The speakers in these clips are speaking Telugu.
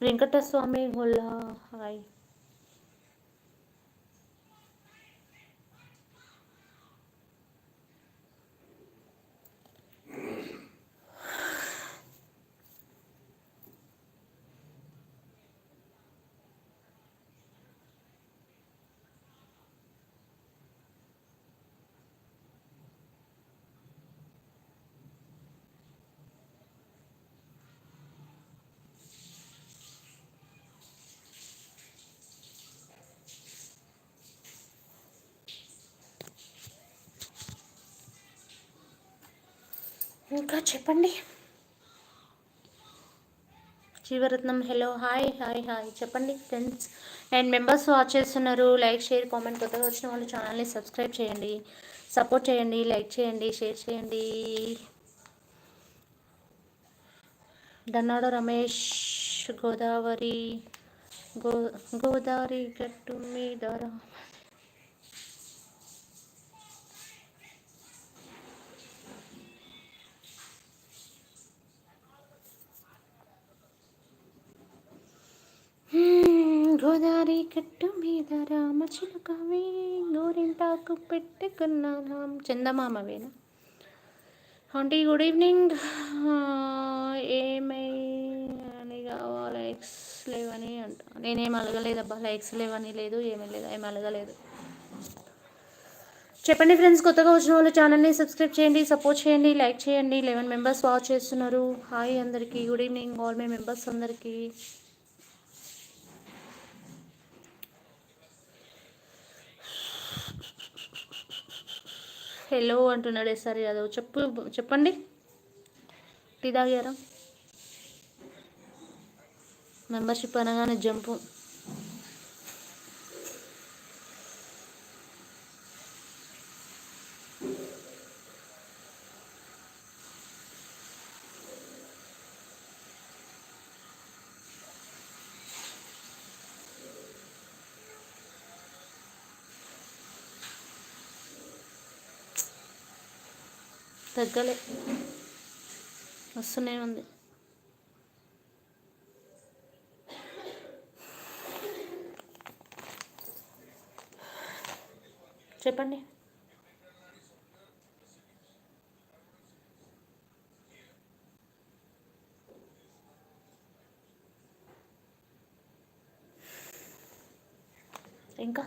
వెంకటస్వామి గొల్ల హాయ్. ఇంకా చెప్పండి. Jeevaratnam hello hi hi hi చెప్పండి ఫ్రెండ్స్. అండ్ మెంబర్స్ వాచ్ చేస్తున్నారు. Like share comment. కొత్తగా వచ్చిన వాళ్ళు ఛానల్ని సబ్స్క్రైబ్ చేయండి, సపోర్ట్ చేయండి, లైక్ చేయండి, షేర్ చేయండి. దన్నాడ రమేష్ గోదావరి గోదావరి గట్టు మీద గోదావరి గట్టు మీద రామచిలుకవి గోరింటాకు పెట్టుకున్నాం. చందమామవేనా ఆంటీ? Good evening. ఏమని కావాలి? లైక్స్ లేవని అంట. నేనేం అలగలేదబ్బా, లైక్స్ లేవని లేదు, ఏమీ లేదు, ఏం అలగలేదు. చెప్పండి ఫ్రెండ్స్. కొత్తగా వచ్చిన వాళ్ళు ఛానల్ని సబ్స్క్రైబ్ చేయండి, సపోర్ట్ చేయండి, లైక్ చేయండి. 11 మెంబర్స్ వాచ్ చేస్తున్నారు. హాయ్ అందరికీ, good evening all my members అందరికీ. హలో అంటున్నాడు ఎస్ఆర్ యాదవ్. చెప్పండి. టీ తాగారా? మెంబర్షిప్ అనగానే జంపు. తగ్గలే, వస్తూనే ఉంది. చెప్పండి. ఇంకా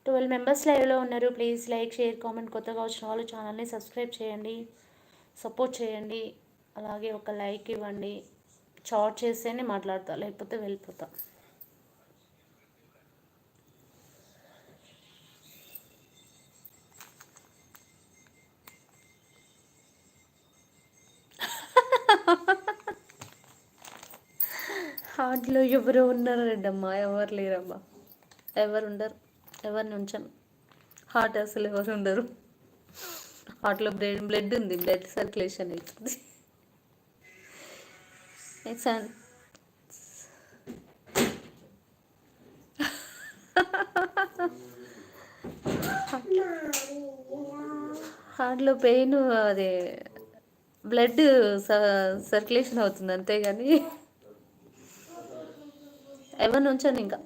12 మెంబర్స్ లైవ్లో ఉన్నారు. Please like share comment. కొత్తగా వచ్చిన వాళ్ళు ఛానల్ని సబ్స్క్రైబ్ చేయండి, సపోర్ట్ చేయండి. అలాగే ఒక లైక్ ఇవ్వండి. చాట్ చేస్తేనే మాట్లాడతా, లేకపోతే వెళ్ళిపోతా. హార్ట్లో ఎవరు ఉన్నారండమ్మా? ఎవరు లేరమ్మా, ఎవరు ఉండరు, ఎవరిని ఉంచను. హార్ట్ అసలు ఎవరు ఉండరు. హార్ట్లో బ్లడ్ ఉంది, బ్లడ్ సర్క్యులేషన్ అవుతుంది. హార్ట్లో పెయిన్, అదే బ్లడ్ సర్క్యులేషన్ అవుతుంది అంతేగాని ఎవరిని ఉంచాను ఇంకా.